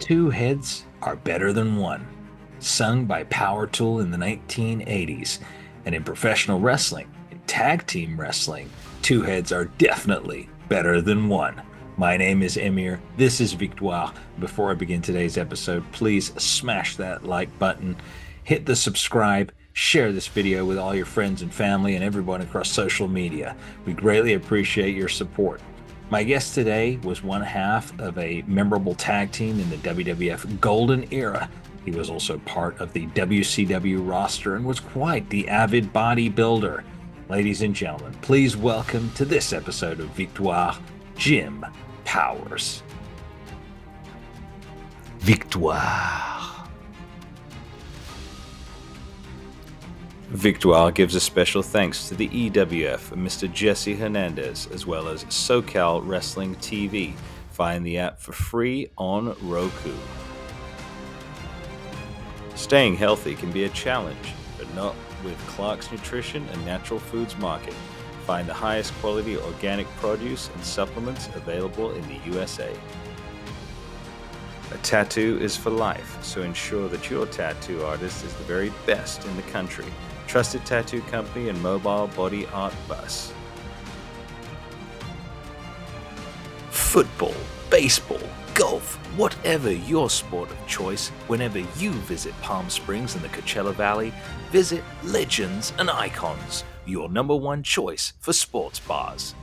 Two heads are better than one. Sung by Power Tool in the 1980s. And in professional wrestling, in tag team wrestling, two heads are definitely better than one. My name is Emir. This is Victoire. Before I begin today's episode, please smash that like button, hit the subscribe, share this video with all your friends and family and everyone across social media. We greatly appreciate your support. My guest today was one half of a memorable tag team in the WWF Golden Era. He was also part of the WCW roster and was quite the avid bodybuilder. Ladies and gentlemen, please welcome to this episode of Victoire, Jim Powers. Victoire. Victoire gives a special thanks to the EWF and Mr. Jesse Hernandez, as well as SoCal Wrestling TV. Find the app for free on Roku. Staying healthy can be a challenge, but not with Clark's Nutrition and Natural Foods Market. Find the highest quality organic produce and supplements available in the USA. A tattoo is for life, so ensure that your tattoo artist is the very best in the country. Trusted Tattoo Company and Mobile Body Art Bus. Football, baseball, golf, whatever your sport of choice, whenever you visit Palm Springs in the Coachella Valley, visit Legends and Icons, your number one choice for sports bars.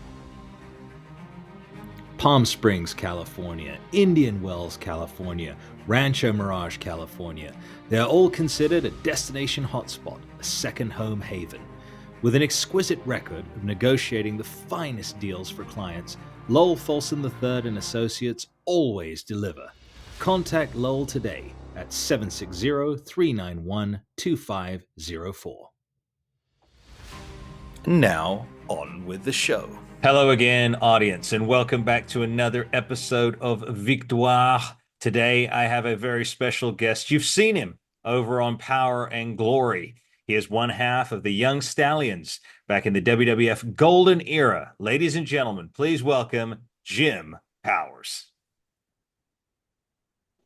Palm Springs, California, Indian Wells, California, Rancho Mirage, California. They're all considered a destination hotspot, a second home haven. With an exquisite record of negotiating the finest deals for clients, Lowell Folsom III and Associates always deliver. Contact Lowell today at 760-391-2504. Now, on with the show. Hello again, audience, and welcome back to another episode of Victoire. Today, I have a very special guest. You've seen him over on Power and Glory. He is one half of the Young Stallions back in the WWF Golden Era. Ladies and gentlemen, please welcome Jim Powers.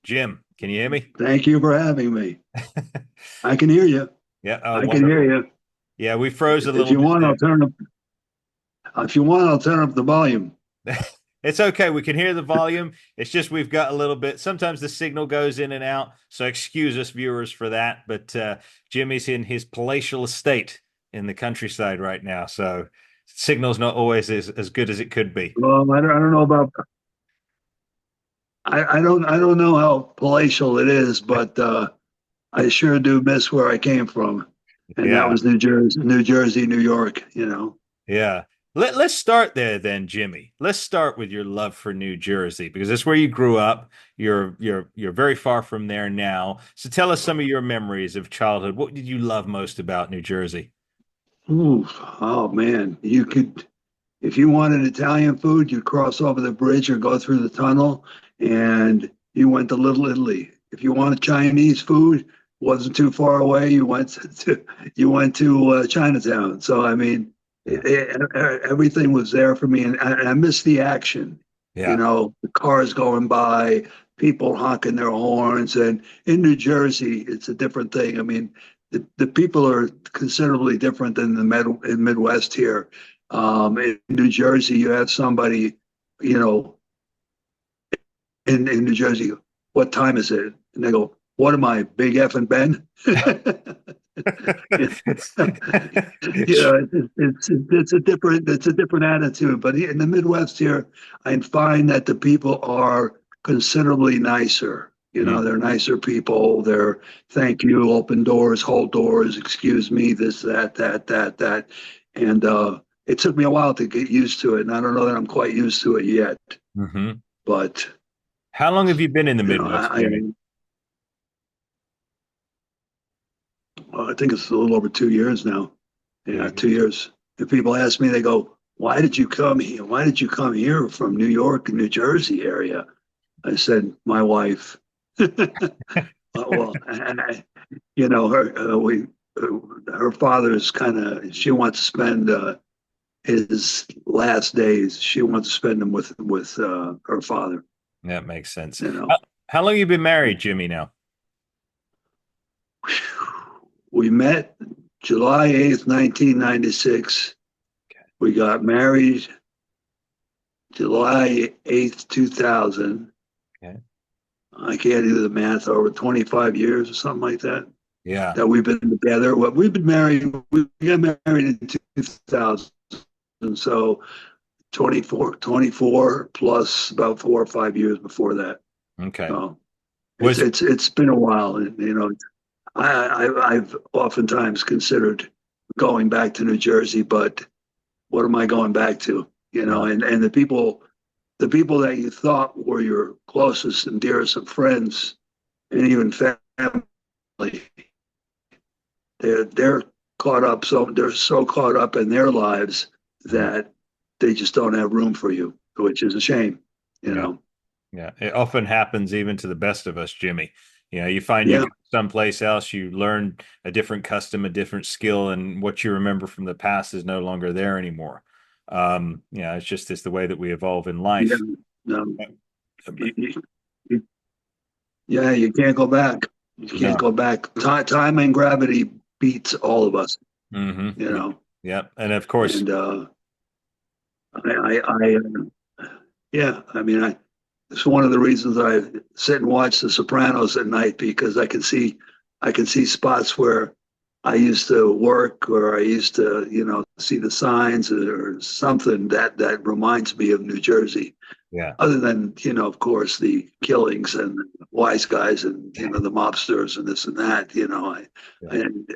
Jim, can you hear me? Thank you for having me. I can hear you. Yeah, I can hear you. Yeah, we froze a little If you bit want, there. I'll turn up. If you want, I'll turn up the volume. It's okay. We can hear the volume. It's just we've got a little bit. Sometimes the signal goes in and out, so excuse us, viewers, for that. But Jimmy's in his palatial estate in the countryside right now, so signal's not always as good as it could be. Well, I don't know about. I don't know how palatial it is, but I sure do miss where I came from, and that was New Jersey, New York. You know. Yeah. Let's start there then, Jimmy. Let's start with your love for New Jersey, because that's where you grew up. You're very far from there now. So tell us some of your memories of childhood. What did you love most about New Jersey? Ooh, oh man, you could, if you wanted Italian food, you'd cross over the bridge or go through the tunnel, and you went to Little Italy. If you wanted Chinese food, wasn't too far away. You went to Chinatown. So I mean. Everything was there for me, and I miss the action. Yeah. You know, the cars going by, people honking their horns, and in New Jersey, it's a different thing. I mean, the people are considerably different than in Midwest here. In New Jersey, you have somebody, you know, in New Jersey, what time is it? And they go, "What am I, Big effing Ben?" It's a different attitude. But in the Midwest here, I find that the people are considerably nicer. You know, they're nicer people. They're thank you, open doors, hold doors, excuse me, this, that. And it took me a while to get used to it, and I don't know that I'm quite used to it yet. Mm-hmm. But how long have you been in the Midwest? I think it's a little over 2 years now. Yeah, 2 years. If people ask me, they go, "Why did you come here? Why did you come here from New York and New Jersey area?" I said, "My wife." Well, you know, her father's she wants to spend his last days. She wants to spend them with her father. That makes sense. You know? How long you been married, Jimmy, now? We met July 8th, 1996. We got married July 8th, 2000. Okay. I can't do the math, over 25 years or something like that, Yeah. that we've been together. Well, we've been married, we got married in 2000. So 24 plus about 4 or 5 years before that. Okay. So it's Was it's been a while, and I've oftentimes considered going back to New Jersey, but what am I going back to? right. And the people that you thought were your closest and dearest of friends, and even family, they're caught up. So they're so caught up in their lives Mhm. that they just don't have room for you, which is a shame. You Yeah. know. Yeah. It often happens even to the best of us, Jimmy. You find you Yeah. go someplace else, you learn a different custom, a different skill, and what you remember from the past is no longer there anymore. It's the way that we evolve in Yeah. life. No. But You, you, yeah. You can't go back. You can't no. go back. Time and gravity beats all of us. Hmm. You Yeah. know. Yeah. And of course, And I yeah. I mean, it's one of the reasons I sit and watch The Sopranos at night, because I can see spots where I used to work, or I used to, see the signs or something that reminds me of New Jersey. yeah. Other than, of course, the killings and wise guys and, the mobsters and this and that, Yeah.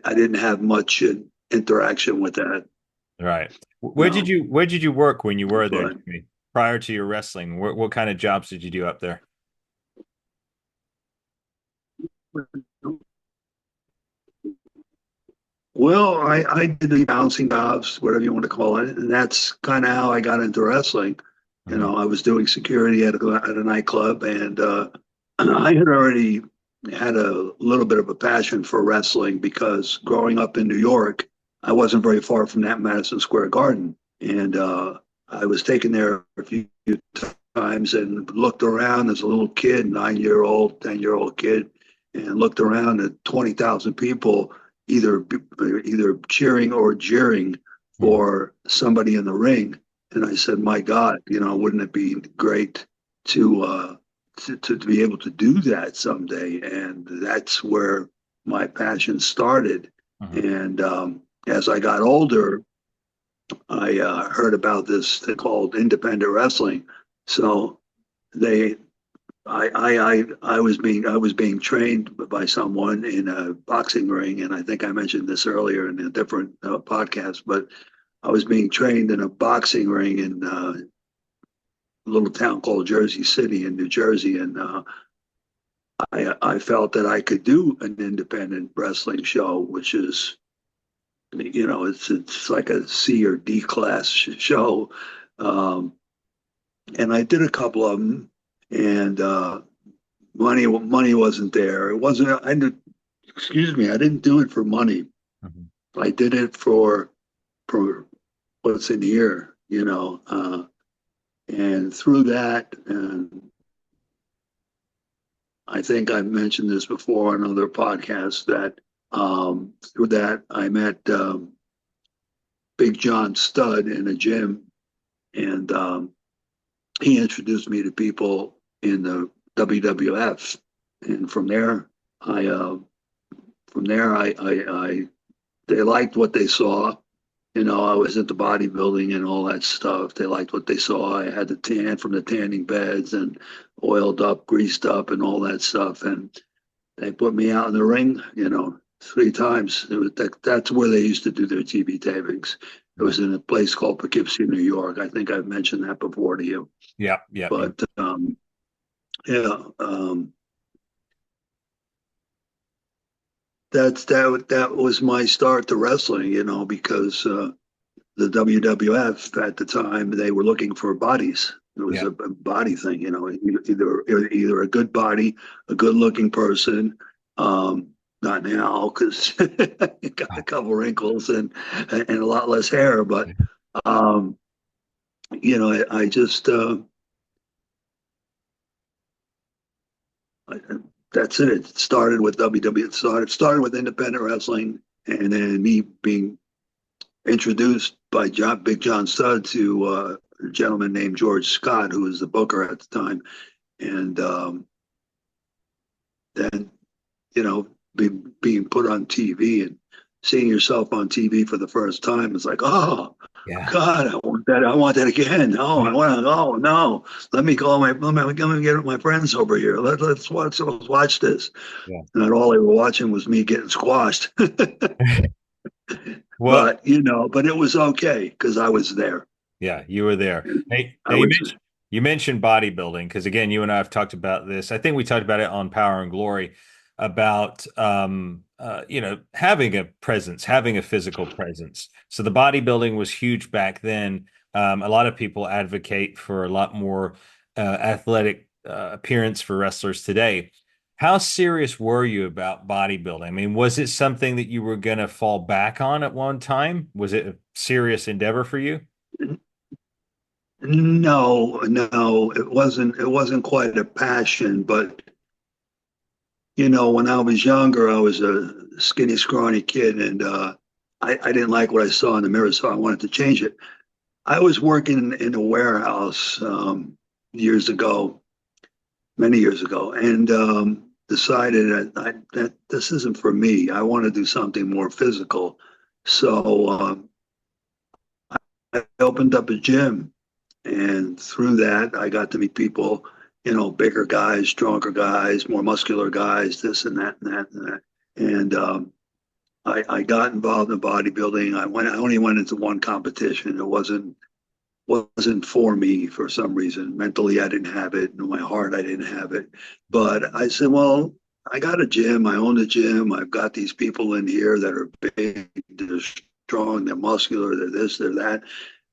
I didn't have much interaction with that, Right. you know, Where did you work when you were there, but Jimmy? Prior to your wrestling, what kind of jobs did you do up there? well, I did the bouncing jobs, whatever you want to call it, and that's kind of how I got into wrestling. Hmm. I was doing security at a nightclub, and I had already had a little bit of a passion for wrestling, because growing up in New York, I wasn't very far from that Madison Square Garden, and I was taken there a few times and looked around as a little kid, 9-year-old, 10-year-old kid, and looked around at 20,000 people either either cheering or jeering Hmm. for somebody in the ring. And I said, my God, wouldn't it be great to to be able to do that someday? And that's where my passion started. Hmm. And as I got older, I heard about this thing called independent wrestling. So they I was being trained by someone in a boxing ring, and I think I mentioned this earlier in a different podcast. But I was being trained in a boxing ring in a little town called Jersey City in New Jersey, and I felt that I could do an independent wrestling show, which is, it's like a C or D class show, um, and I did a couple of them, and money wasn't there. It wasn't. Excuse me. I didn't do it for money. Hmm. I did it for what's in here. And through that, and I think I've mentioned this before on other podcasts, that through that I met Big John Studd in a gym, and he introduced me to people in the WWF, and I from there I they liked what they saw. I was into bodybuilding and all that stuff. They liked what they saw. I had the tan from the tanning beds and oiled up, greased up, and all that stuff. And they put me out in the ring, 3 times. That's where they used to do their TV tapings. It Yeah. was in a place called Poughkeepsie, New York. I think I've mentioned that before to you. Yeah. Yeah. But yeah, that was my start to wrestling. Because the WWF at the time, they were looking for bodies. It was Yeah. a body thing, either a good body, a good looking person. Not now, because got a couple wrinkles and a lot less hair. But um, I just that's it. It started with WWE. It started with independent wrestling, and then me being introduced by Big John Studd to a gentleman named George Scott, who was the booker at the time, and then you know being put on TV and seeing yourself on TV for the first time is like, oh Yeah. God, I want that. I want that again. Oh, I want to. Oh no, let me get my friends over here. Let's watch this. Yeah. And all they were watching was me getting squashed. Well, but it was okay because I was there. yeah, you were there. Hey, I now was. you mentioned bodybuilding because again, you and I have talked about this. I think we talked about it on Power and Glory about having a presence, having a physical presence. So the bodybuilding was huge back then. A lot of people advocate for a lot more athletic appearance for wrestlers today. How serious were you about bodybuilding? I mean, was it something that you were going to fall back on at one time? Was it a serious endeavor for you? No, no, it wasn't. It wasn't quite a passion, but when I was younger, I was a skinny, scrawny kid, and I didn't like what I saw in the mirror, so I wanted to change it. I was working in a warehouse years ago, many years ago, and decided that this isn't for me. I want to do something more physical. So I opened up a gym, and through that, I got to meet people, bigger guys, stronger guys, more muscular guys, this and that and that and that. And I got involved in bodybuilding. I only went into one competition. It wasn't for me for some reason. Mentally, I didn't have it. In my heart, I didn't have it. But I said, well, I got a gym. I own a gym. I've got these people in here that are big, they're strong, they're muscular, they're this, they're that.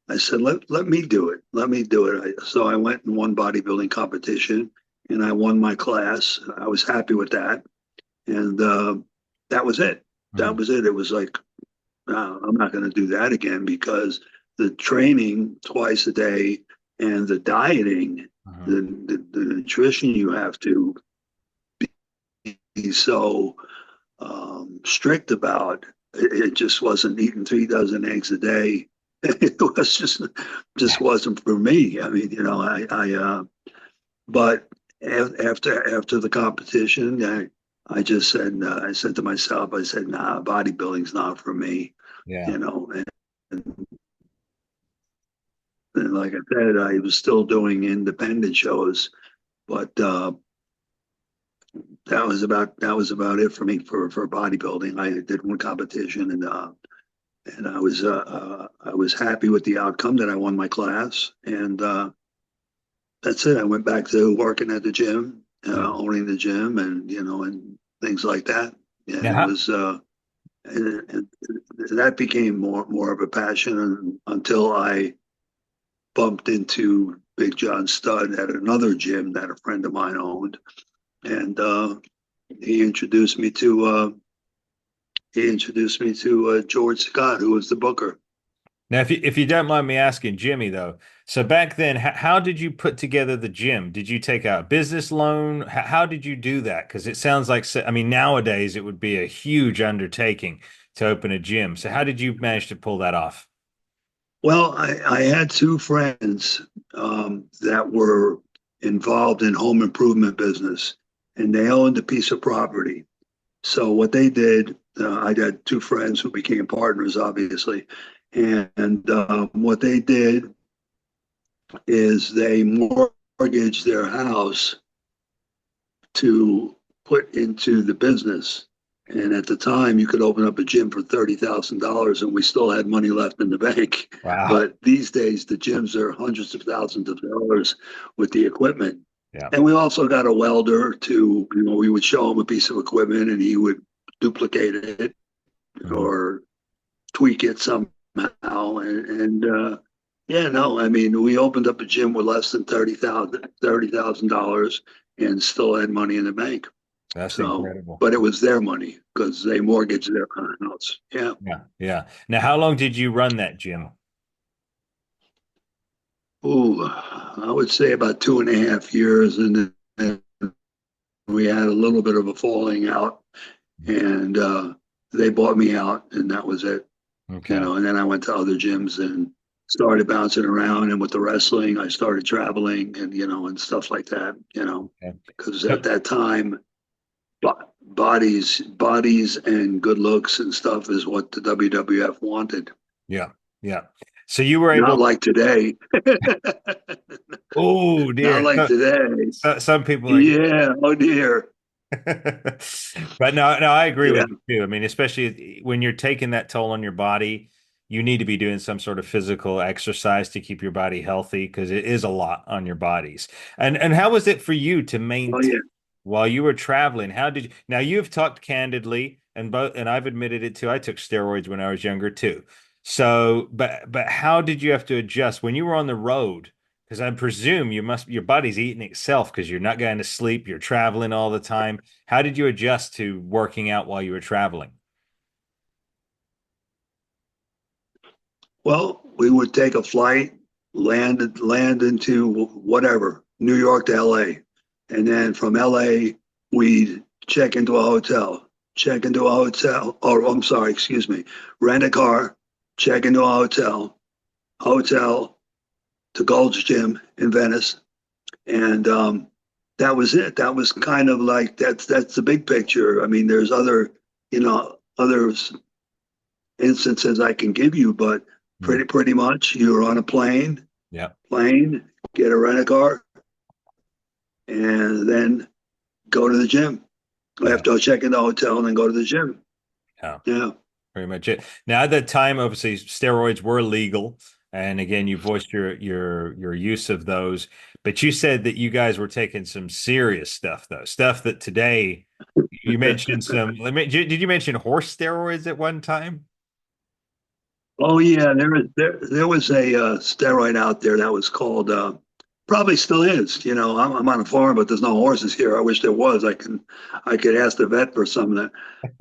I said, let me do it. Let me do it. So I went and won bodybuilding competition, and I won my class. I was happy with that, and that was it. That Mhm. was it. It was like, I'm not going to do that again because the training twice a day and the dieting, Mhm. the nutrition you have to be so strict about. It just wasn't eating 3 dozen eggs a day. It was just wasn't for me. I mean, but after the competition, I just said, I said to myself, I said, nah, bodybuilding's not for me, Yeah. you know. And like I said, I was still doing independent shows, but that was about it for me for bodybuilding. I did one competition, and I was happy with the outcome that I won my class, and that's it. I went back to working at the gym, Yeah. owning the gym, and things like that. Yeah, Now, it was, and that became more of a passion until I bumped into Big John Studd at another gym that a friend of mine owned, and he introduced me to George Scott, who was the booker. if you don't mind me asking, Jimmy, though, so back then, how did you put together the gym? Did you take out a business loan? How did you do that? Because it sounds like, I mean, nowadays it would be a huge undertaking to open a gym. So how did you manage to pull that off? Well, I had two friends that were involved in home improvement business, and they owned a piece of property. So what they did, I had two friends who became partners, obviously, and what they did is they mortgaged their house to put into the business. And at the time, you could open up a gym for $30,000, and we still had money left in the bank. Wow. But these days, the gyms are hundreds of thousands of dollars with the equipment. Yeah. And we also got a welder to, we would show him a piece of equipment, and he would duplicate it Mhm. or tweak it somehow. And yeah, no, I mean, we opened up a gym with less than $30,000 and still had money in the bank. That's So, incredible. but it was their money because they mortgaged their house. Yeah. Yeah. Yeah. Now, how long did you run that gym? Ooh, I would say about 2.5 years, and then we had a little bit of a falling out, and they bought me out, and that was it. Okay. And then I went to other gyms and started bouncing around. And with the wrestling, I started traveling and, and stuff like that, Okay. because So, at that time, bodies and good looks and stuff is what the WWF wanted. yeah. Yeah. So you were Not able. like today. Oh Not dear. like today. Some people are. Yeah. Oh dear. But no, no, I agree Yeah. with you too. I mean, especially when you're taking that toll on your body, you need to be doing some sort of physical exercise to keep your body healthy because it is a lot on your bodies. And how was it for you to Oh maintain yeah. while you were traveling? How did you now you've talked candidly and I've admitted it too. I took steroids when I was younger too. So, but how did you have to adjust when you were on the road? Because I presume your body's eating itself because you're not going to sleep, you're traveling all the time. How did you adjust to working out while you were traveling? Well, we would take a flight, land into whatever, New York to LA. And then from LA, we'd check into a hotel, or I'm sorry, excuse me, rent a car, check into a hotel to Gold's Gym in Venice. And that was it. That was kind of like that's the big picture. I mean, there's other instances I can give you, but Mm. pretty much you're on a Yeah. plane, get a rent a car, and then go to the gym. Yeah. After check in the hotel and then go to the gym. Yeah. Yeah. Pretty much it. Now, at that time, obviously, steroids were legal, and again, you voiced your use of those. But you said that you guys were taking some serious stuff, though, stuff that today you mentioned some. Did you mention horse steroids at one time? Oh yeah, there was a steroid out there that was called probably still is. I'm on a farm, but there's no horses here. I wish there was. I could ask the vet for some of that.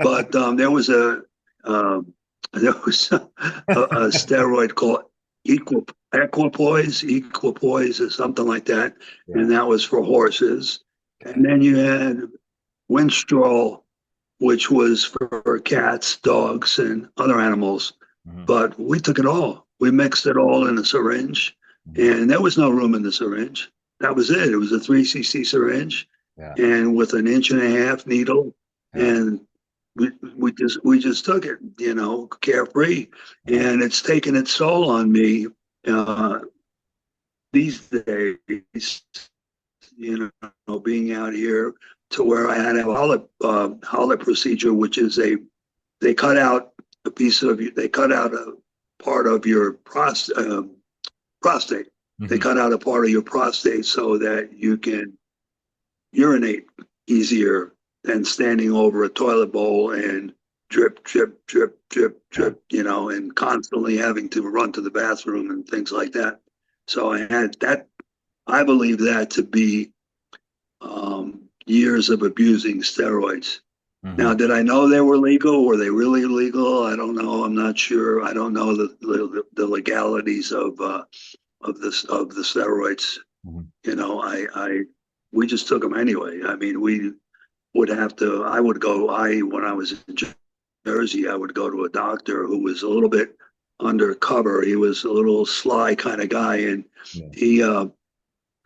But um, there was a steroid called equipoise or something like that, Yeah. and that was for horses. Okay. And then you had Winstrol, which was for cats, dogs, and other animals. Mhm. But we took it all. We mixed it all in a syringe, Mhm. and there was no room in the syringe. That was it. It was a 3 cc syringe, Yeah. and with an inch and a half needle, Yeah. and we just took it, carefree, Yeah. and it's taken its toll on me uh, these days. Being out here to where I had to have a Hollet procedure, which is they cut out they cut out a part of your prostate. They Mhm. cut out a part of your prostate so that you can urinate easier than standing over a toilet bowl and drip, drip, drip, drip, Yeah. drip, and constantly having to run to the bathroom and things like that. So I had that. I believe that to be years of abusing steroids. Now, Mhm. did I know they were legal? Were they really legal? I don't know. I'm not sure. I don't know the legalities of the steroids. Mhm. I we just took them anyway. I mean, we would have to. I would go. When I was in Jersey, I would go to a doctor who was a little bit undercover. He was a little sly kind of guy, and Yeah. he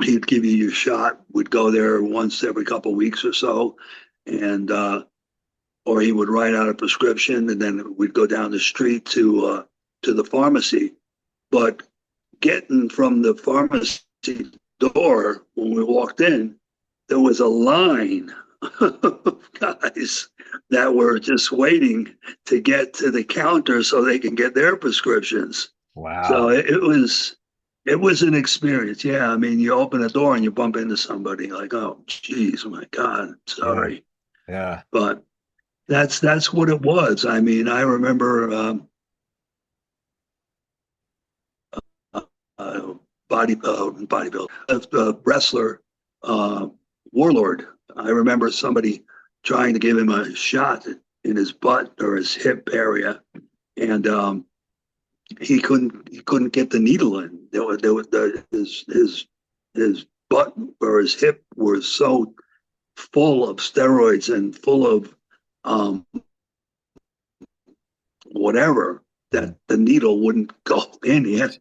he'd give you your shot. We'd go there once every couple of weeks or so, and or he would write out a prescription, and then we'd go down the street to the pharmacy. But getting from the pharmacy door when we walked in, there was a line of guys that were just waiting to get to the counter so they can get their prescriptions. So Wow. it was an experience. Yeah, I mean, you open the door and you bump into somebody like, oh, geez, oh my God, Yeah. sorry, Yeah. but that's what it was. I mean, I remember uh, bodybuilder, wrestler, uh, Warlord. I remember somebody trying to give him a shot in his butt or his hip area, and he couldn't get the needle in. His butt or his hip was so full of steroids and full of um, whatever that the needle wouldn't go in yet.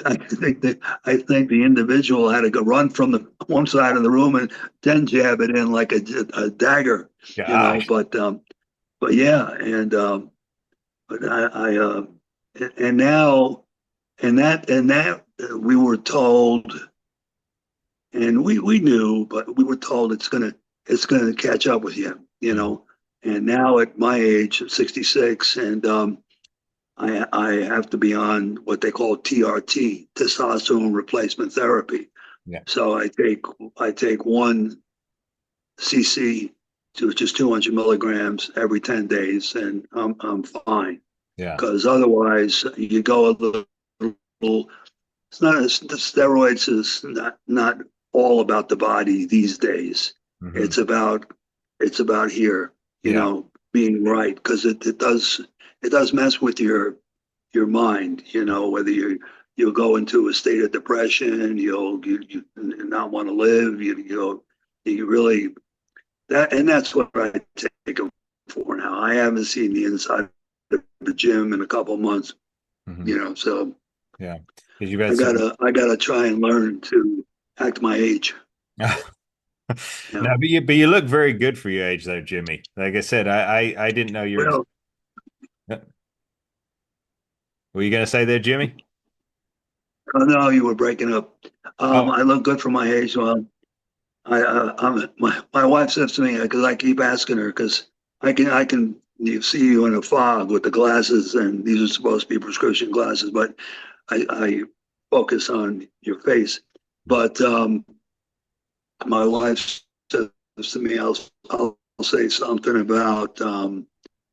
I think the individual had to go run from the one side of the room and then jab it in like a dagger, you know. Gosh. But yeah, but and now and that we were told, and we knew, but we were told it's gonna catch up with you, you Mhm. know. And now at my age, 66, and I have to be on what they call TRT, testosterone replacement therapy. Yeah. So I take 1 cc, which is 200 milligrams every 10 days, and I'm fine. Yeah. Because otherwise, you go a little. It's not the steroids is not all about the body these days. Hmm. It's about here, Yeah. being right, because it does mess with your mind, whether you'll go into a state of depression, you not want to live, you really and that's what I take them for now. I haven't seen the inside of the gym in a couple of months, Hmm. so Yeah. Because you've had I some. gotta try and learn to act my age. No, Yeah. but you look very good for your age, though, Jimmy. Like I said, I didn't know your. Well, Were you going to say there, Jimmy? I know you were breaking up. Oh, I look good for my age. Well, my wife says to me, because I keep asking her, because I can you see you in a fog with the glasses, and these are supposed to be prescription glasses, but I focus on your face. But my wife says to me, I'll say something about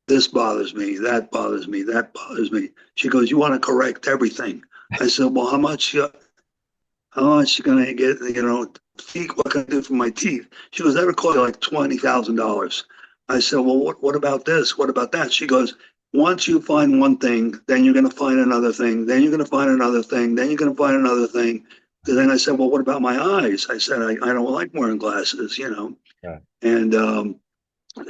this bothers me, that bothers me, that bothers me. She goes, "You want to correct everything?" I said, "Well, how much you gonna get? Teeth? What can I do for my teeth?" She goes, "That'll cost you like $20,000." I said, "Well, what about this? What about that?" She goes, "Once you find one thing, then you're gonna find another thing, then you're gonna find another thing, then you're gonna find another thing." And then I said, "Well, what about my eyes?" I said, "I don't like wearing glasses." yeah. And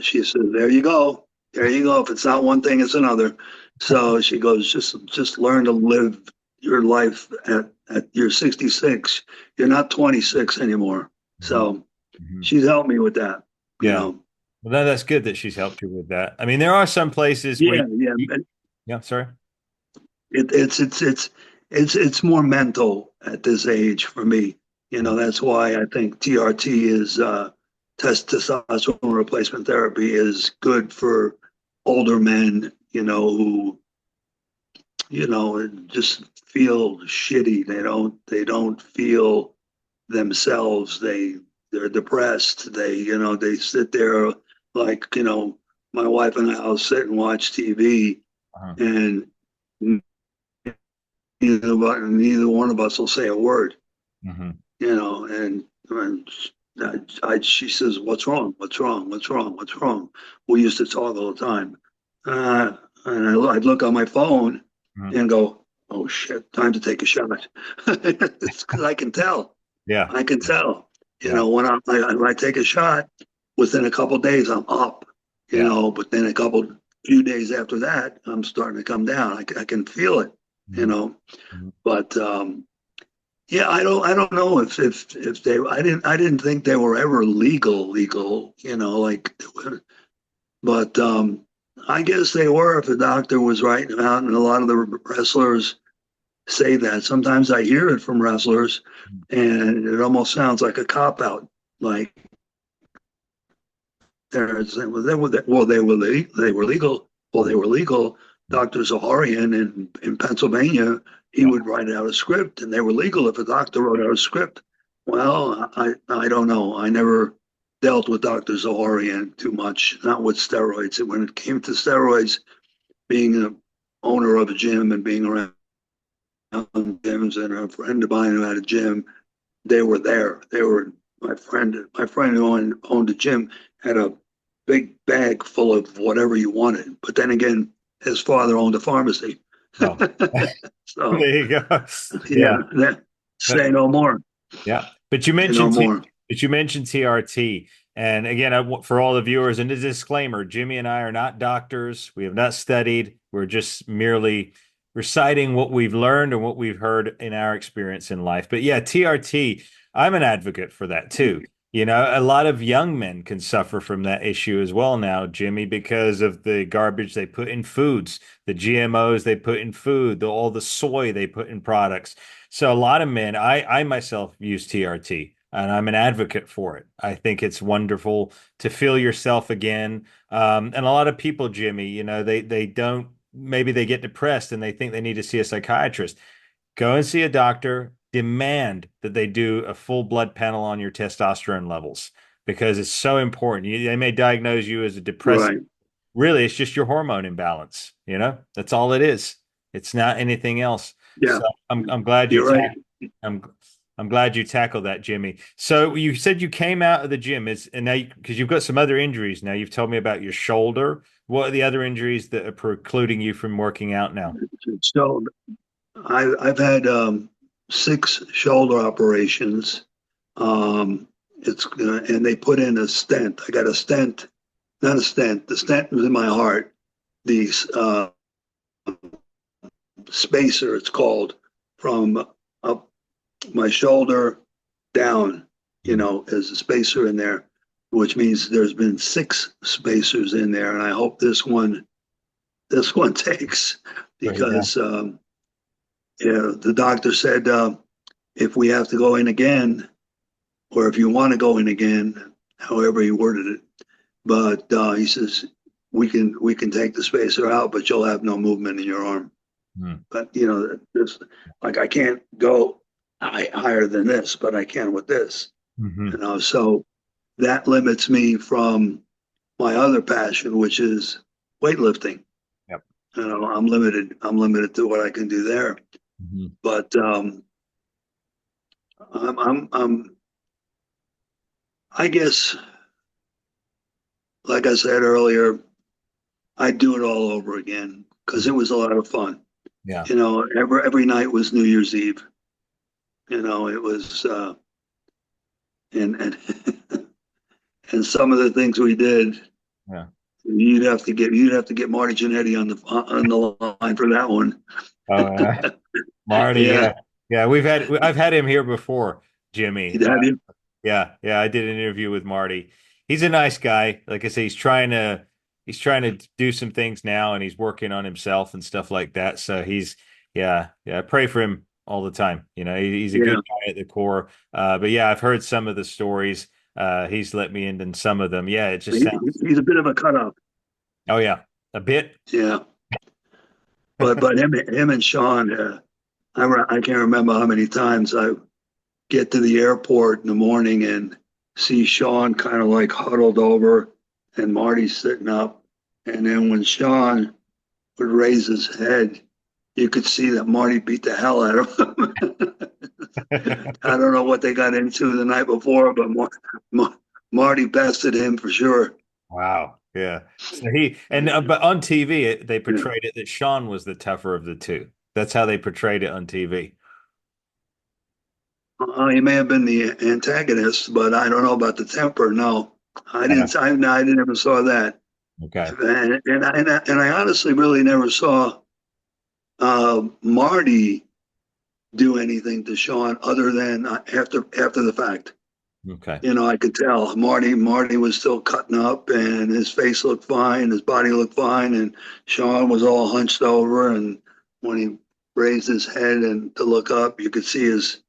she said, "There you go, there you go. If it's not one thing, it's another." So she goes, "Just learn to live your life at you're 66. You're not 26 anymore." Hmm. So Hmm. she's helped me with that. You Yeah. know. Well, no, that's good that she's helped you with that. I mean, there are some places where Yeah, yeah. yeah, sorry. It's more mental at this age for me. That's why I think TRT is testosterone replacement therapy is good for older men, who just feel shitty. They don't feel themselves. They're depressed. They sit there like, my wife and I'll sit and watch TV, Uh-huh. and neither one of us will say a word, Hmm. and she says, "What's wrong? What's wrong? What's wrong? What's wrong?" We used to talk all the time. And I'd look on my phone Hmm. and go, "Oh shit, time to take a shot." It's because I can tell. Yeah. I can tell. Yeah. When I take a shot, within a couple of days, I'm up. Yeah. But then few days after that, I'm starting to come down. I can feel it. You Hmm. know, Hmm. but yeah, I don't know if they. I didn't think they were ever legal. Like, but I guess they were if the doctor was writing them out, and a lot of the wrestlers say that. Sometimes I hear it from wrestlers, and it almost sounds like a cop out. Like they're saying, well, they were legal. Well, they were legal. Dr. Zaharian in Pennsylvania, he Yeah. would write out a script, and they were legal if a doctor wrote out a script. Well, I don't know. I never dealt with Dr. Zaharian too much, not with steroids. And when it came to steroids, being an owner of a gym and being around gyms, and a friend of mine who had a gym, they were there. They were my friend who owned a gym had a big bag full of whatever you wanted. But then again, his father owned a pharmacy. Oh, So there you go. yeah, Yeah. say no more. Yeah. But you Say no mentioned more. TRT. And again, for all the viewers, and a disclaimer, Jimmy and I are not doctors. We have not studied. We're just merely reciting what we've learned and what we've heard in our experience in life. But yeah, TRT, I'm an advocate for that too. You know, a lot of young men can suffer from that issue as well now, Jimmy, because of the garbage they put in foods, the GMOs they put in food, all the soy they put in products. So a lot of men, I myself use TRT and I'm an advocate for it. I think it's wonderful to feel yourself again. And a lot of people, Jimmy, you know, they don't, maybe they get depressed and they think they need to see a psychiatrist. Go and see a doctor, demand that they do a full blood panel on your testosterone levels because it's so important. They may diagnose you as a depressive. Right. Really, it's just your hormone imbalance, you know? That's all it is. It's not anything else. Yeah, So I'm glad you you're right. I'm I'm glad you tackled that, Jimmy. So you said you came out of the gym is and now because you've got some other injuries now. You've told me about your shoulder. What are the other injuries that are precluding you from working out now? So I've had six shoulder operations. And they put in a stent. I got a stent, not a stent. The stent was in my heart. The spacer, it's called, from up my shoulder down. You Mhm. know, there's a spacer in there, which means there's been six spacers in there, and I hope this one takes There you go. because yeah, the doctor said if we have to go in again, or if you want to go in again, however he worded it, but he says we can take the spacer out, but you'll have no movement in your arm. Hmm. But you know, this like I can't go higher than this, but I can with this. Hmm. You know, so that limits me from my other passion, which is weightlifting. Yep. You know, I'm limited. I'm limited to what I can do there. Hmm. But I'm I guess, like I said earlier, I'd do it all over again because it was a lot of fun. Yeah. You know, every night was New Year's Eve. You know, it was and and some of the things we did, Yeah. you'd have to get Marty Jannetty on the line for that one. Oh, Marty, Yeah, yeah. Yeah, I've had him here before, Jimmy. have you? Yeah, yeah, I did an interview with Marty. He's a nice guy. Like I say, he's trying to do some things now and he's working on himself and stuff like that. So yeah, yeah, I pray for him all the time. You know, he's a good Yeah, guy at the core. But yeah, I've heard some of the stories. He's let me in some of them. Yeah, it just he, sounds, he's a bit of a cutoff. oh yeah, a bit. Yeah, but him and Sean, I can't remember how many times I get to the airport in the morning and see Sean kind of like huddled over and Marty sitting up. And then when Sean would raise his head, you could see that Marty beat the hell out of him. I don't know what they got into the night before, but Marty bested him for sure. Wow. Yeah. So but on TV, they Yeah. portrayed it that Sean was the tougher of the two. That's how they portrayed it on TV. He may have been the antagonist, but I don't know about the temper. No, I Yeah. didn't. I never saw that, Okay. and I honestly really never saw Marty do anything to Sean other than after the fact. Okay. You know, I could tell Marty was still cutting up, and his face looked fine, his body looked fine, and Sean was all hunched over. And when he raised his head and to look up, you could see his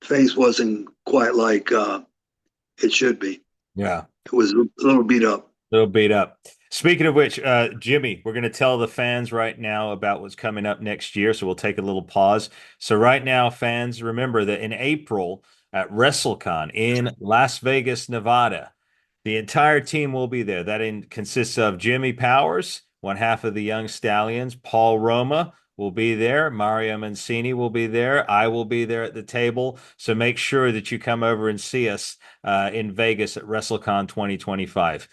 face wasn't quite like it should be. Yeah. It was a little beat up. A little beat up. Speaking of which, Jimmy, we're going to tell the fans right now about what's coming up next year. So we'll take a little pause. So right now, fans, remember that in April at WrestleCon in Las Vegas, Nevada, the entire team will be there. Consists of Jimmy Powers, one half of the Young Stallions. Paul Roma will be there. Mario Mancini will be there. I will be there at the table. So make sure that you come over and see us in Vegas at WrestleCon 2025.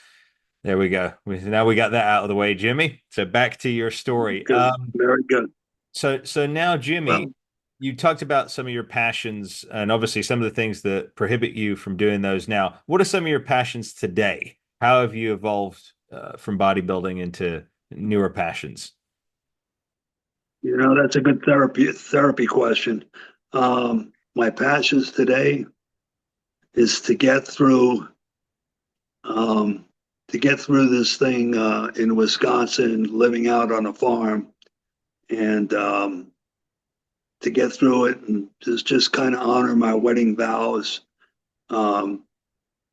There we go. Now we got that out of the way, Jimmy. So back to your story. Good, very good. So now, Well, Jimmy, you talked about some of your passions and obviously some of the things that prohibit you from doing those now. What are some of your passions today? How have you evolved from bodybuilding into newer passions? You know, that's a good therapy question. My passions today is um, to get through this thing in Wisconsin, living out on a farm, and to get through it and just kind of honor my wedding vows, um,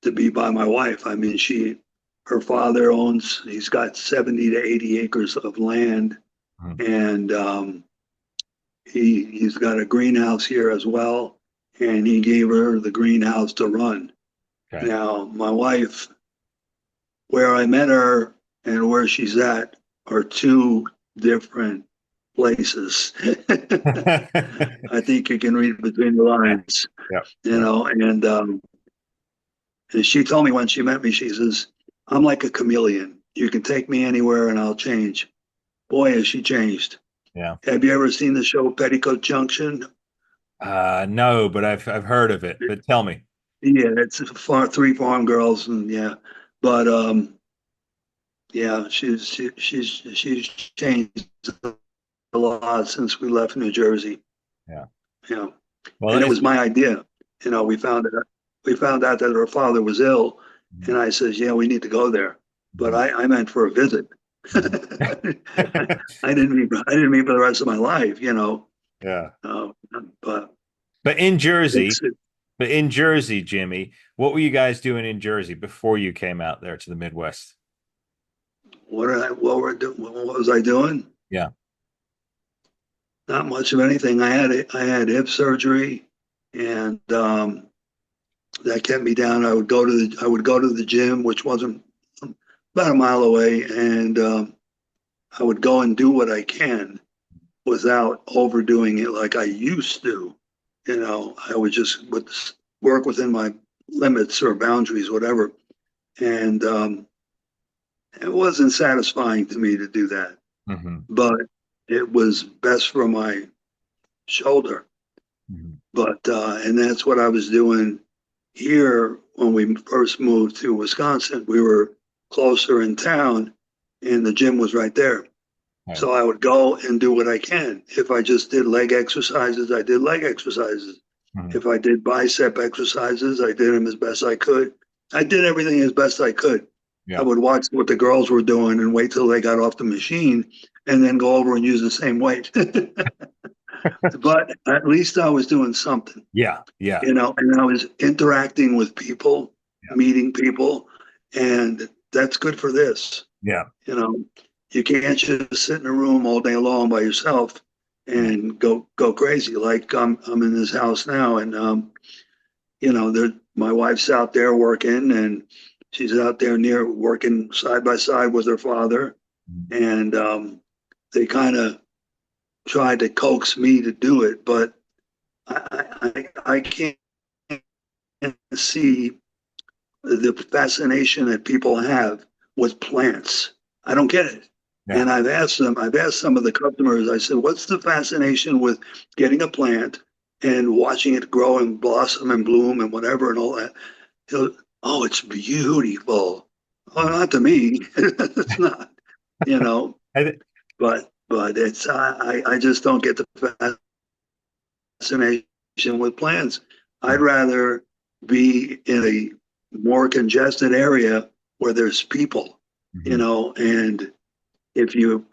to be by my wife. I mean, her father he's got 70 to 80 acres of land, Mhm. and he's got a greenhouse here as well, and he gave her the greenhouse to run. Okay. Now, my wife, where I met her and where she's at are two different places. I think you can read between the Yeah. lines, Yeah. you Yeah. know, and she told me when she met me, she says, I'm like a chameleon. You can take me anywhere and I'll change. Boy, has she changed. Yeah. Have you ever seen the show Petticoat Junction? No, but I've heard of it. But tell me. Yeah, it's three farm girls, and yeah, but yeah, she's changed a lot since we left New Jersey. Yeah. Yeah, Well, and it it's was my idea. You know, we found out that her father was ill, Mhm. and I says, yeah, we need to go there, but Mhm. I meant for a visit. Mhm. I didn't mean for the rest of my life. You know, Yeah. uh, but But in Jersey, it's it, but in Jersey, Jimmy, what were you guys doing in Jersey before you came out there to the Midwest? what was I doing? Yeah. Not much of anything. I had hip surgery, and that kept me down. I would go to the gym, which wasn't about a mile away, and I would go and do what I can without overdoing it like I used to. You know, I would work within my limits or boundaries, whatever. And it wasn't satisfying to me to do that, Hmm. but it was best for my shoulder. Hmm. But and that's what I was doing here when we first moved to Wisconsin. We were closer in town, and the gym was right there. Right. So I would go and do what I can. If I just did leg exercises, I did leg exercises. Hmm. If I did bicep exercises, I did them as best I could. I did everything as best I could. I Yeah. would watch what the girls were doing and wait till they got off the machine and then go over and use the same weight. But at least I was doing something, Yeah. Yeah. you know, and I was interacting with people, Yeah. meeting people, and that's good for this. Yeah. You know, you can't just sit in a room all day long by yourself Yeah. and go crazy. Like I'm in this house now, and you know, my wife's out there working, and she's out there near working side by side with her father, Mhm. and they kind of tried to coax me to do it, but I can't see the fascination that people have with plants. I don't get it. Yeah. And I've asked some of the customers, I said, what's the fascination with getting a plant and watching it grow and blossom and bloom and whatever and all that? Oh, it's beautiful. Oh, Mhm. not to me. It's not, you know, I th- but it's, I just don't get the fascination with plants. I'd Mhm. rather be in a more congested area where there's people, you Mhm. know, and if you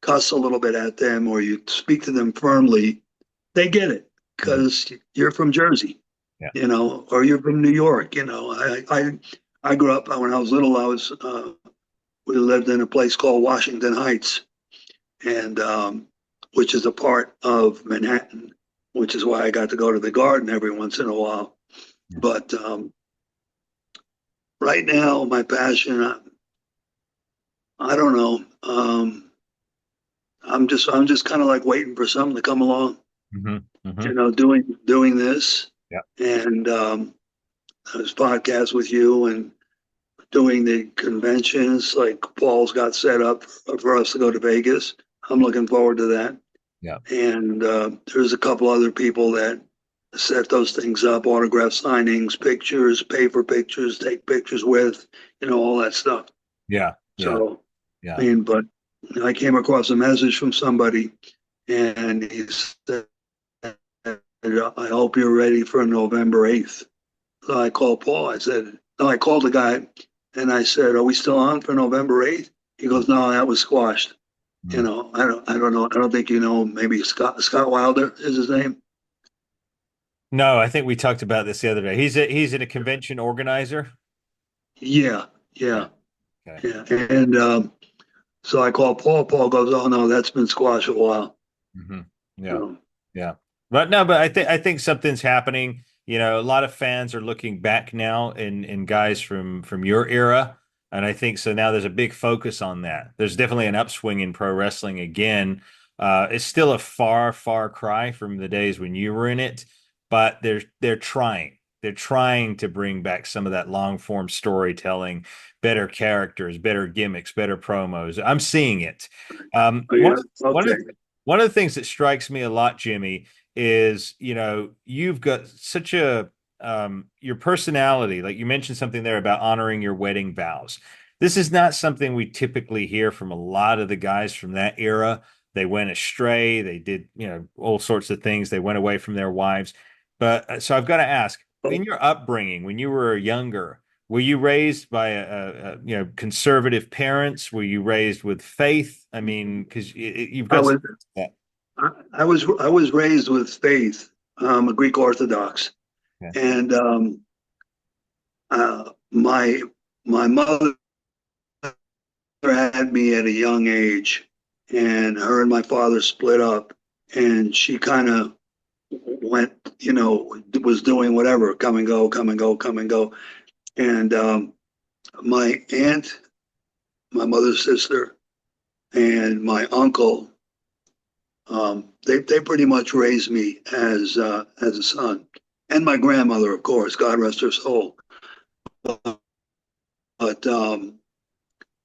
cuss a little bit at them or you speak to them firmly, they get it Mhm. because you're from Jersey, Yeah. you know, or you're from New York, you know. I grew up when I was little. We lived in a place called Washington Heights, and which is a part of Manhattan, which is why I got to go to the garden every once in a while. Yeah. But right now, my passion, I don't know. I'm just kind of like waiting for something to come along, Mhm. you Mhm. know, doing this Yeah. and this podcast with you and doing the conventions like Paul's got set up for us to go to Vegas. I'm looking forward to that. Yeah. And there's a couple other people that set those things up, autograph signings, pictures, pay for pictures, take pictures with, all that stuff. Yeah. Yeah. So, I Yeah. mean, but I came across a message from somebody and he said, I hope you're ready for November 8th. So I called Paul. I said, no, I called the guy and I said, are we still on for November 8th? He goes, no, that was squashed. Mm. I don't know. I don't think maybe Scott Wilder is his name. No, I think we talked about this the other day. He's a convention organizer. Yeah, Yeah. yeah, Okay. yeah. And so I called Paul. Paul goes, oh no, that's been squashed a while. Hmm. Yeah. So, Yeah. But no, but I think something's happening. A lot of fans are looking back now in guys from your era. And I think so now there's a big focus on that. There's definitely an upswing in pro wrestling again. It's still a far, far cry from the days when you were in it, but they're trying. They're trying to bring back some of that long form storytelling, better characters, better gimmicks, better promos. I'm seeing it. Um, oh, one yeah, one okay. of one of the things that strikes me a lot, Jimmy, is you've got such a your personality. Like you mentioned something there about honoring your wedding vows. This is not something we typically hear from a lot of the guys from that era. They went astray. They did, all sorts of things. They went away from their wives. But so I've got to ask, in your upbringing, when you were younger, were you raised by conservative parents? Were you raised with faith? I mean, because you've I got was that. I was raised with faith, a Greek Orthodox, Yeah. and my mother had me at a young age, and her and my father split up, and she kind of went, was doing whatever, come and go, come and go, come and go, and my aunt, my mother's sister, and my uncle, they pretty much raised me as a son, and my grandmother, of course, God rest her soul. But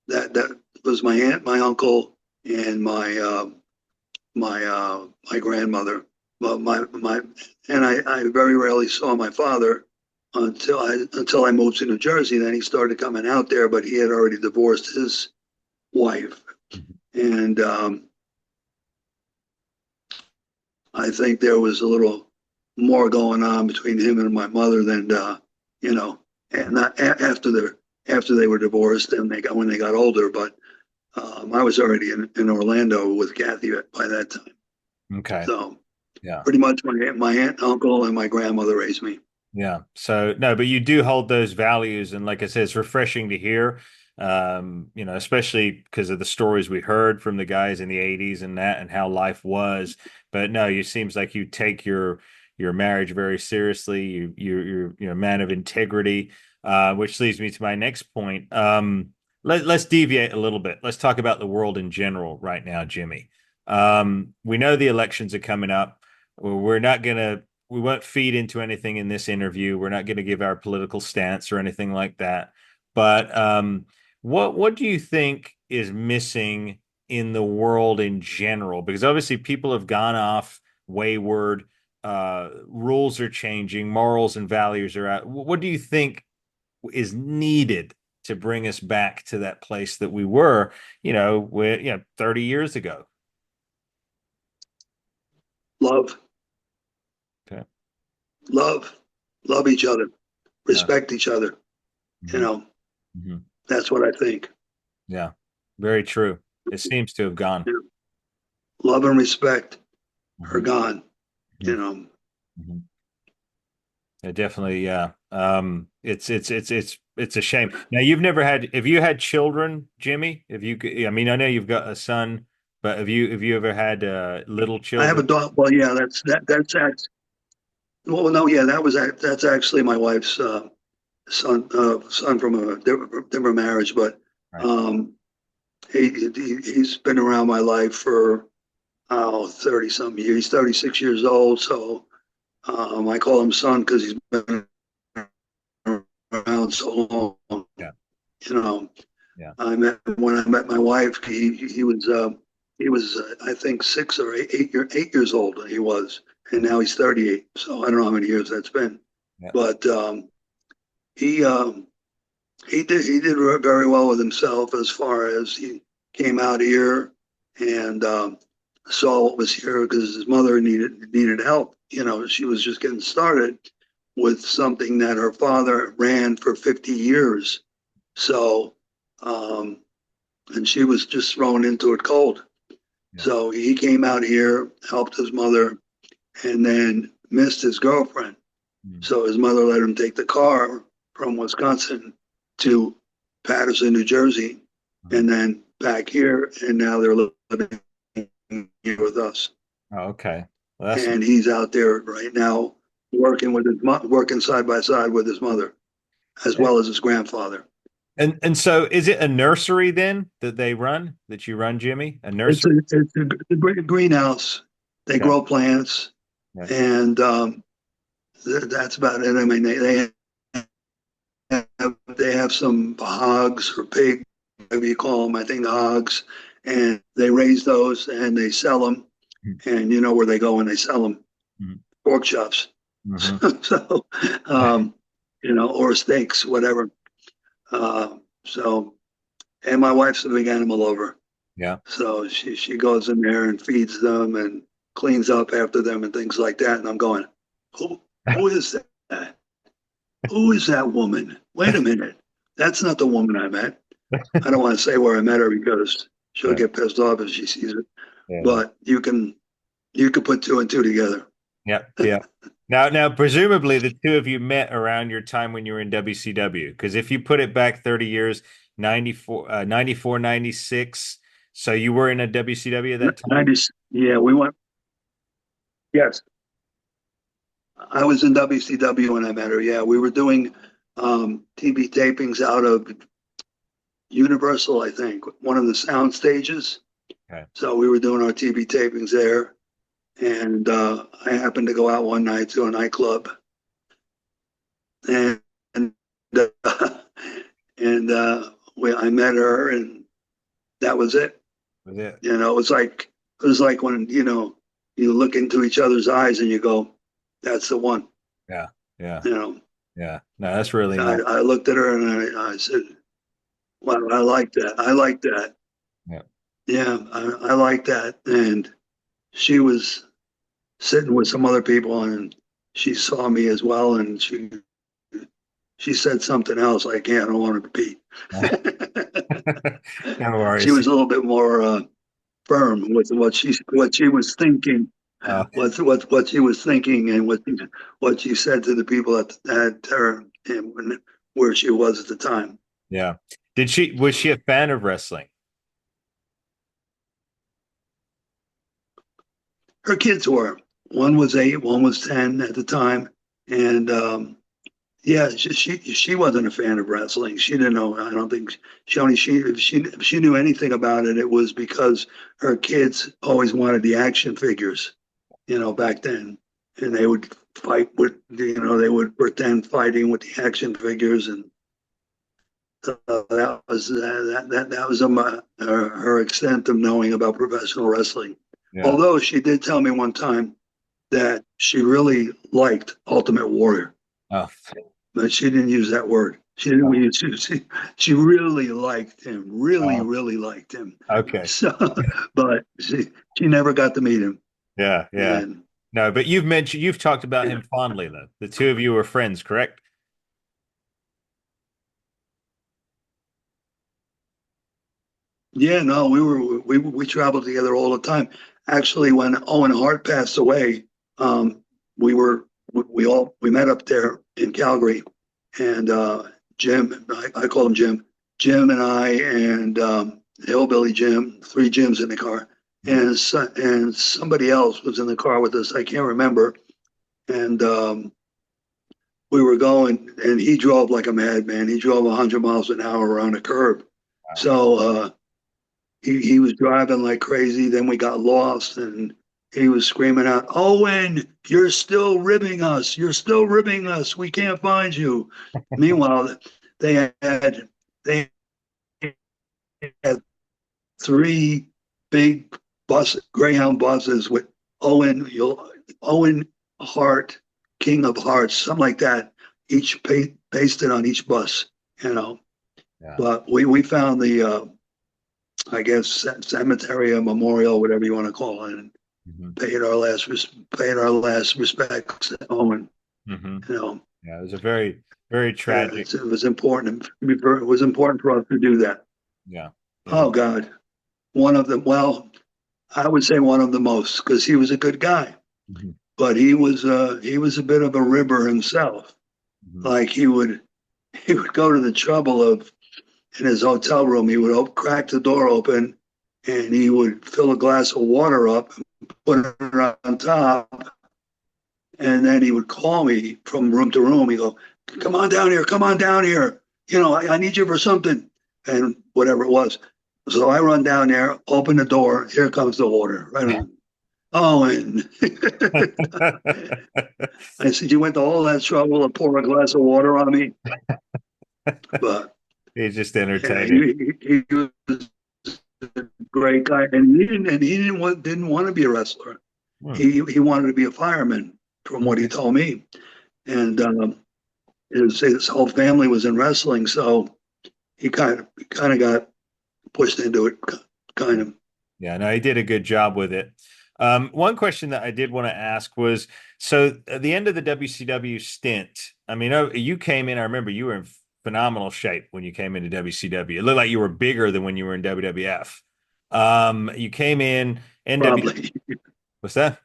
that was my aunt, my uncle, and my grandmother. Well, my and I very rarely saw my father until I moved to New Jersey. Then he started coming out there, but he had already divorced his wife, and I think there was a little more going on between him and my mother than you know, and not after they were divorced and when they got older. But I was already in Orlando with Kathy by that time, Okay. so Yeah. pretty much my aunt, uncle, and my grandmother raised me. Yeah. So no, but you do hold those values, and like I said, it's refreshing to hear. Especially because of the stories we heard from the guys in the '80s and that, and how life was. But no, you seems like you take your marriage very seriously. You're a man of integrity, which leads me to my next point. Let's deviate a little bit. Let's talk about the world in general right now, Jimmy. We know the elections are coming up. We're not gonna we won't feed into anything in this interview. We're not going to give our political stance or anything like that. But what do you think is missing in the world in general? Because obviously people have gone off wayward. Rules are changing, morals and values are out. What do you think is needed to bring us back to that place that we were, 30 years ago? Love, Okay. love, love each other, Yeah. respect each other. You Hmm. know, Hmm. that's what I think. Yeah. Very true. It seems to have gone. Yeah. Love and respect are Hmm. gone. Hmm. You know, Hmm. Yeah, definitely. Yeah. It's a shame. Now, have you had children, Jimmy? I mean, I know you've got a son, but have you ever had little I have a children? dog. Well, yeah, well, no, yeah, that's actually my wife's son from a different marriage, but Right. um, he's been around my life for 30 some years. He's 36 years old, so I call him son because he's been around so long. Yeah. You know, Yeah. when I met my wife, he was He was, I think, 8 years old. He was, and now he's 38. So I don't know how many years that's been, Yeah. but he um, he did very well with himself as far as he came out here and saw what was here because his mother needed help. She was just getting started with something that her father ran for 50 years. So, um, and she was just thrown into it cold. Yeah. So he came out here, helped his mother, and then missed his girlfriend. Mm. So his mother let him take the car from Wisconsin to Patterson, New Jersey, Mhm. and then back here. And now they're living here with us. Oh, okay. Well, that's And he's out there right now working side by side with his mother, as well as his grandfather. and so is it a nursery then that they run that you run, Jimmy? A It's nursery? a, it's a greenhouse. They Okay. grow plants, Yeah. and that's about it. I mean, they have some hogs or pig, whatever you call them. I think hogs, and they raise those and they sell them. And you know where they go when they sell them? Mm-hmm. Pork chops. Mm-hmm. So, um, or steaks, whatever. So, and my wife's a big animal lover. Yeah. So she goes in there and feeds them and cleans up after them and things like that. And I'm going, who who is that? Who is that woman? Wait a minute. That's not the woman I met. I don't want to say where I met her because she'll Yeah. get pissed off if she sees it. Yeah. But you can put two and two together. Yeah. Yeah. Now, presumably the two of you met around your time when you were in WCW, because if you put it back 30 years, 94, 96, so you were in a WCW at that time? 90, yeah, we went. Yes, I was in WCW when I met her. Yeah, we were doing TV tapings out of Universal, I think, one of the sound stages. Okay. So we were doing our TV tapings there, and I happened to go out one night to a nightclub, and uh, I met her, and that was it. Was it? It was like when you look into each other's eyes and you go, "That's the one." Yeah. Yeah. You know, Yeah. No, that's really I, nice. I looked at her and I said, "Well, I like that. I like that. Yeah. Yeah, I like that." And she was sitting with some other people, and she saw me as well, and she said something else. I can't. I don't want to repeat. No She worries. was a little bit more firm with what she was thinking, Uh, what she was thinking, and what she said to the people at her and where she was at the time. yeah. Was she a fan of wrestling? Her kids were. One was 8, one was 10 at the time, and yeah, she wasn't a fan of wrestling. She didn't know. I don't think she only she if she knew anything about it, it was because her kids always wanted the action figures, back then, and they would fight with, they would pretend fighting with the action figures, and that was her extent of knowing about professional wrestling. Yeah. Although she did tell me one time that she really liked Ultimate Warrior, Oh, but she didn't use that word. She didn't oh, use she really liked him, really, oh, really liked him. okay. So, but she never got to meet him. Yeah. Yeah. And No, but you've talked about yeah, him fondly, though. The two of you were friends, correct? yeah, no, we traveled together all the time. Actually, when Owen Hart passed away, we were we met up there in Calgary, and Jim, I call him Jim, Jim and I and Hillbilly Jim, 3 Jims in the car, Mhm. and somebody else was in the car with us. I can't remember, and we were going, and he drove like a madman. He drove 100 miles an hour around a curb. Wow. So he was driving like crazy. Then we got lost, and he was screaming out, "Owen, you're still ribbing us! You're still ribbing us! We can't find you." Meanwhile, they had they had 3 big Greyhound buses with Owen Hart, King of Hearts, something like that. Each pasted on each bus, you know. Yeah. But we found the I guess cemetery or memorial, whatever you want to call it, and Hmm. paid our last respects to Owen. Hmm. You know, Yeah, it was a very, very tragic. it was important. It was important for us to do that. Yeah. Yeah. Oh God, one of them. Well, I would say one of the most because he was a good guy, Hmm. but he was a bit of a ribber himself. Hmm. Like he would go to the trouble of in his hotel room. He would crack the door open, and he would fill a glass of water up, put it on top, and then he would call me from room to room. He'd go, "Come on down here, come on down here. You know, I need you for something," and whatever it was. So I run down there, open the door. Here comes the water. Right on. Oh, and I said, "You went to all that trouble to pour a glass of water on me?" But He's just yeah, entertaining. he was a great guy, and didn't want to be a wrestler. Hmm. He wanted to be a fireman, from what he Okay. told me, and his whole family was in wrestling, so he kind of got pushed into it, kind of. Yeah, no, he did a good job with it. One question that I did want to ask was, so at the end of the WCW stint, I mean, oh, you came in, I remember you were in phenomenal shape when you came into WCW. It looked like you were bigger than when you were in WWF. You came in NW, Probably. what's that?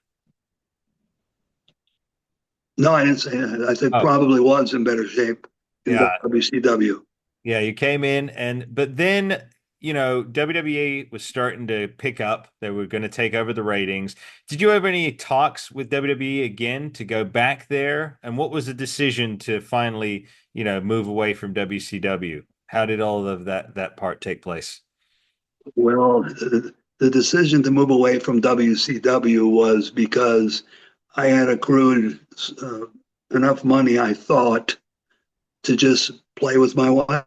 No, I didn't say that. I said Oh, probably was in better shape in yeah. WCW. Yeah, you came in but then, WWE was starting to pick up. They were going to take over the ratings. Did you have any talks with WWE again to go back there? And what was the decision to finally, move away from WCW? How did all of that part take place? Well, the decision to move away from WCW was because I had accrued uh, enough money, I thought, to just play with my wife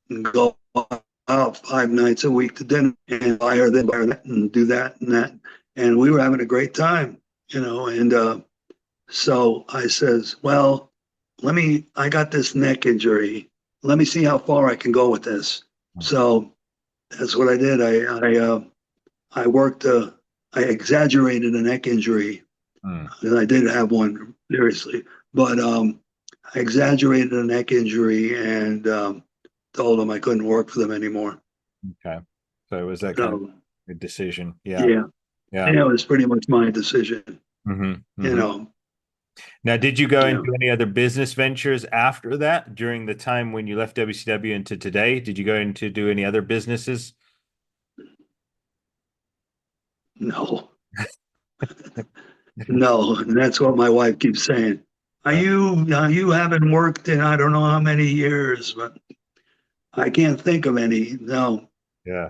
and go out 5 nights a week to dinner and buy her that and do that and that. And we were having a great time, you know. And so I says, well, I got this neck injury. Let me see how far I can go with this. So that's what I did. I worked, I exaggerated a neck injury, Hmm. and I did have one, seriously, but I exaggerated a neck injury and told them I couldn't work for them anymore. Okay. So it was that kind of So a decision. Yeah. yeah, Yeah. yeah, it was pretty much my decision, Hmm. you Hmm. know. Now, did you go Yeah. into any other business ventures after that during the time when you left WCW into today? Did you go into do any other businesses? No, no, and that's what my wife keeps saying. You haven't worked in I don't know how many years, but I can't think of any. No, Yeah,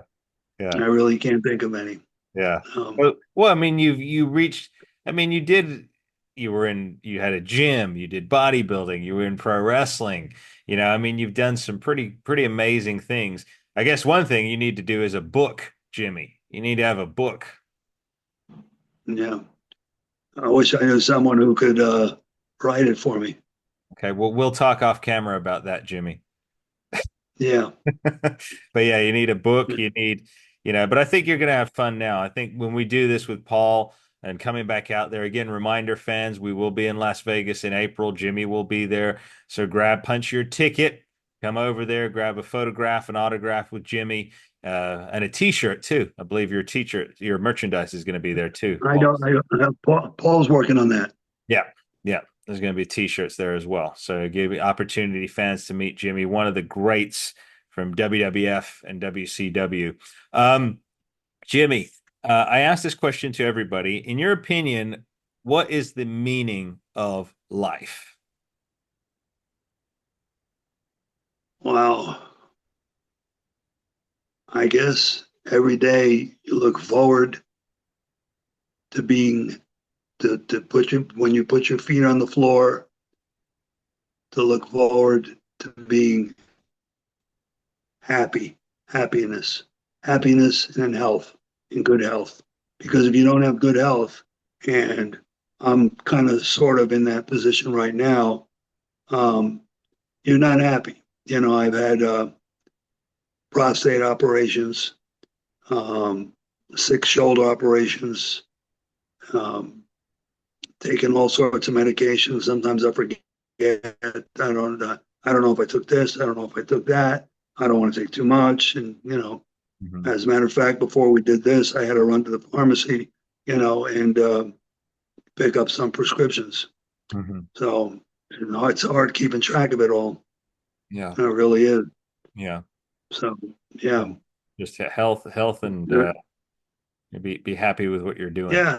I yeah, really can't think of any. yeah. Um, Well, I mean, you reached. I mean, you had a gym, you did bodybuilding, you were in pro wrestling. I mean, you've done some pretty amazing things. I guess one thing you need to do is a book, Jimmy. You need to have a book. yeah, I wish I knew someone who could write it for me. Okay, well, we'll talk off camera about that, Jimmy. Yeah, But yeah, you need a book. But I think you're going to have fun now. I think when we do this with Paul and coming back out there again, reminder fans, we will be in Las Vegas in April. Jimmy will be there. So punch your ticket, come over there, grab a photograph, an autograph with Jimmy, and a t-shirt too. I believe your merchandise is going to be there too, I Paul. don't. Paul's working on that. Yeah, yeah. There's going to be t-shirts there as well. So give opportunity fans to meet Jimmy, one of the greats from WWF and WCW. Um, Jimmy, I asked this question to everybody. In your opinion, what is the meaning of life? Wow. I guess every day you look forward to being to put you when you put your feet on the floor to look forward to being happiness, happiness and health, and good health. Because if you don't have good health, and I'm kind of sort of in that position right now, um, you're not happy. I've had prostate operations, um, 6 shoulder operations, um, taking all sorts of medications. Sometimes I forget. I don't know if I took this. I don't know if I took that. I don't want to take too much. And Hmm. as a matter of fact, before we did this, I had to run to the pharmacy, and pick up some prescriptions. Hmm. So it's hard keeping track of it all. Yeah. It really is. Yeah. So yeah, Just health, and be happy with what you're doing. yeah.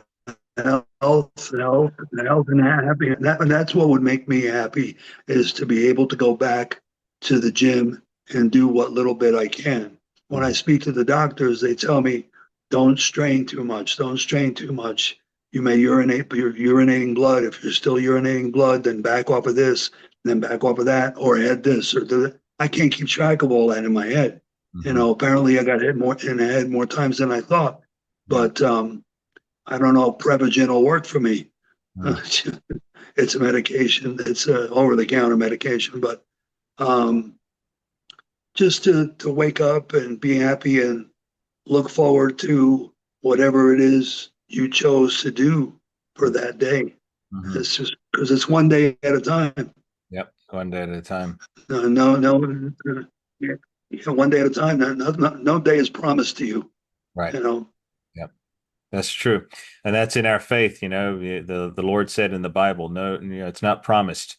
Health, health, and happy. That's what would make me happy is to be able to go back to the gym and do what little bit I can. When I Mhm. speak to the doctors, they tell me, don't strain too much. Don't strain too much. You may urinate, but you're urinating blood. If you're still urinating blood, then back off of this, then back off of that, or add this or that. I can't keep track of all that in my head. Mhm. Apparently I got hit more in the head more times than I thought. Yeah. But I don't know, Prevagen will work for me. Mm. It's a medication. It's a over-the-counter medication, but um, just to wake up and be happy and look forward to whatever it is you chose to do for that day. Mhm. It's just because it's one day at a time. Yep. One day at a time. No, no, yeah, one day at a time. No day is promised to you. Right. You know, Yep. That's true. And that's in our faith, the Lord said in the Bible, no, it's not promised.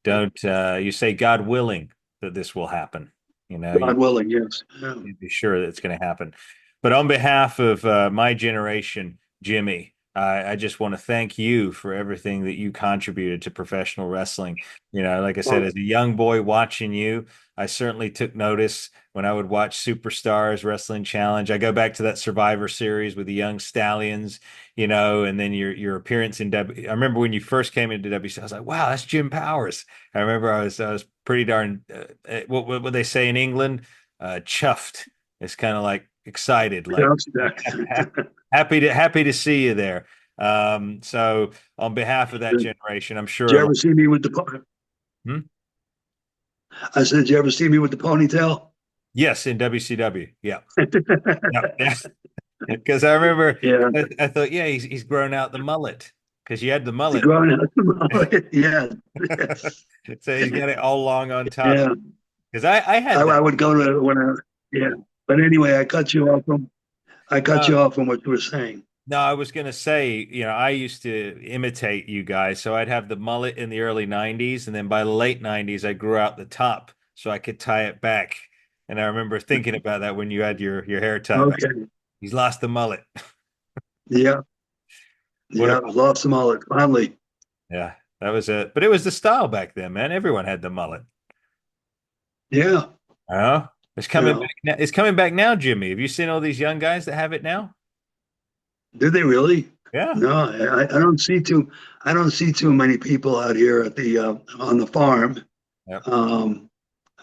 Don't you say God willing that this will happen. You God willing, yes. Yeah. be sure that it's going to happen. But on behalf of my generation, Jimmy, I just want to thank you for everything that you contributed to professional wrestling. Like I said, Well, as a young boy watching you, I certainly took notice when I would watch Superstars Wrestling Challenge. I go back to that Survivor Series with the Young Stallions, and then your appearance in W. I remember when you first came into WC, I was like, wow, that's Jim Powers. I remember I was pretty darn what they say in England, chuffed. It's kind of like excited, like yeah. happy to see you there. So on behalf of that Did generation, I'm sure you a lot. ever see me with the? Hmm? I said, did you ever see me with the ponytail? Yes, in WCW. Yeah, yeah, yeah. Because I remember, Yeah, I thought, yeah, he's grown out the mullet because you had the the mullet, growing out. Yeah, yes, so he's got it all long on top. yeah. Because I I, had that. I would go to when I, yeah. But anyway, I cut No, you off from what you were saying. no, I was gonna say, I used to imitate you guys, so I'd have the mullet in the early '90s, and then by the late '90s, I grew out the top so I could tie it back. And I remember thinking about that when you had your hair tied back. Okay. He's lost the mullet. Yeah, What a yeah. Lost them all. Finally. Yeah, that was it. But it was the style back then, man. Everyone had the mullet. Yeah. Oh, it's You coming back know, now. It's coming back now, Jimmy. Have you seen all these young guys that have it now? did they really? Yeah. No, I don't see too. I don't see too many people out here at the on the farm. Yep. Um,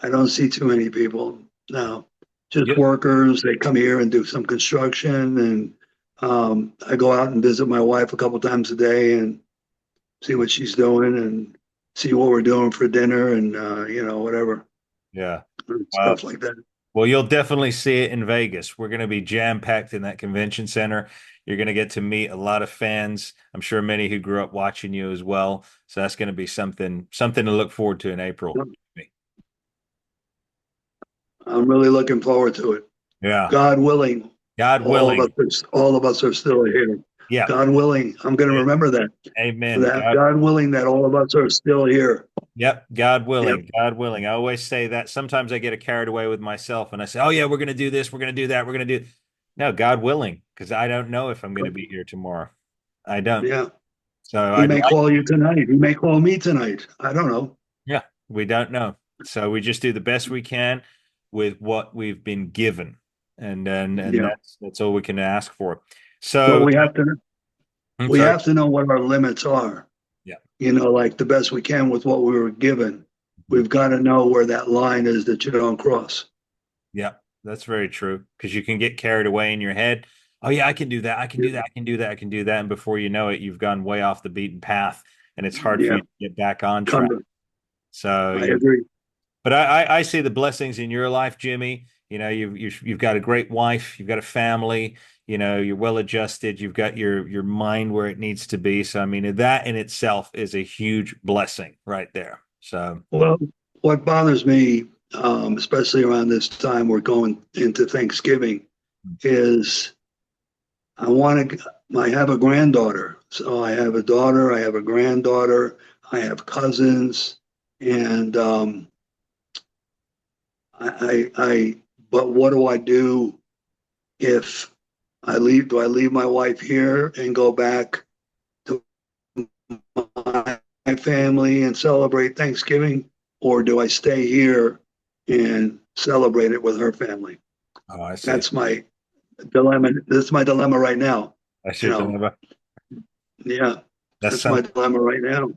I don't see too many people. No, just Yep. workers. They come here and do some construction, and I go out and visit my wife a couple times a day and see what she's doing and see what we're doing for dinner and whatever Yeah. stuff like that. Well, you'll definitely see it in Vegas. We're going to be jam-packed in that convention center. You're going to get to meet a lot of fans. I'm sure many who grew up watching you as well. So that's going to be something to look forward to in April. I'm really looking forward to it. Yeah. God willing, God willing. all of us are still here. Yeah. God willing, I'm going to remember that. Amen. That God willing, that all of us are still here. Yep, God Yep. willing, God willing. I always say that. Sometimes I get carried away with myself and I say, "Oh yeah, we're going to do this, we're going to do that, we're going to do." No, God willing, because I don't know if I'm going to be here tomorrow. I don't. Yeah. So He I'd may like, call you tonight. He may call me tonight. I don't know. yeah, we don't know. So we just do the best we can with what we've been given, and Yeah. that's all we can ask for. Well, So I'm we sorry. have to know what our limits are. Yeah, Like the best we can with what we were given. We've got to know where that line is that you don't cross. yeah, That's very true because you can get carried away in your head. Oh yeah, I can do that. I can do that. I can do that. I can do that. And before you know it, you've gone way off the beaten path, and it's hard for Yeah, you to get back on come track. to, So I you, agree. but I see the blessings in your life, Jimmy. You know, you've got a great wife, you've got a family. You know, you're well adjusted. You've got your mind where it needs to be. So I mean, that in itself is a huge blessing right there. So Well, what bothers me, especially around this time we're going into Thanksgiving, is I want to. I have a granddaughter, so I have a daughter. I have a granddaughter. I have cousins, and But what do I do if I leave? Do I leave my wife here and go back to my family and celebrate Thanksgiving, or do I stay here and celebrate it with her family? oh, I see. That's my dilemma. That's my dilemma right now. That's You your know, dilemma. yeah, That's that's my some dilemma right now.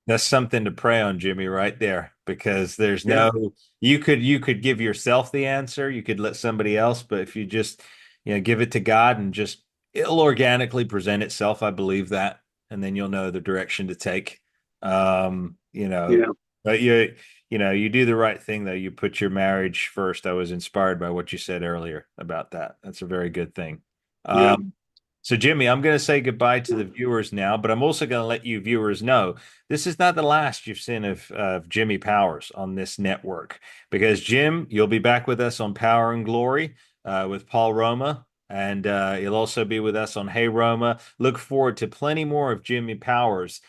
That's something to pray on, Jimmy, right there, because there's Yeah, no you could give yourself the answer, you could let somebody else, but if you just give it to God and just it'll organically present itself, I believe that, and then you'll know the direction to take. Um, you know, yeah, but you do the right thing though. You put your marriage first. I was inspired by what you said earlier about that. That's a very good thing. yeah. So, Jimmy, I'm going to say goodbye to the viewers now, but I'm also going to let you viewers know this is not the last you've seen of Jimmy Powers on this network because, Jim, you'll be back with us on Power and Glory with Paul Roma, and you'll also be with us on Hey Roma. Look forward to plenty more of Jimmy Powers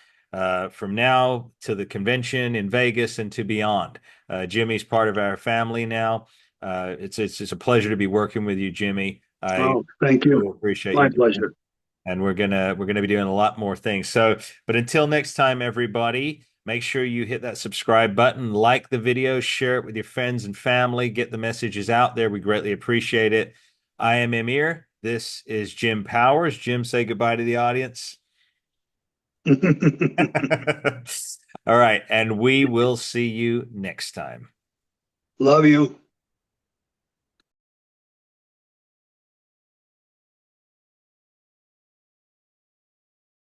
from now to the convention in Vegas and to beyond. Jimmy's part of our family now. It's a pleasure to be working with you, Jimmy. I Oh, thank you. really appreciate My you doing it. pleasure. And we're gonna be doing a lot more things. So, but until next time, everybody, make sure you hit that subscribe button, like the video, share it with your friends and family, get the messages out there. We greatly appreciate it. I am Emir. This is Jim Powers. Jim, say goodbye to the audience. All right, and we will see you next time. Love you.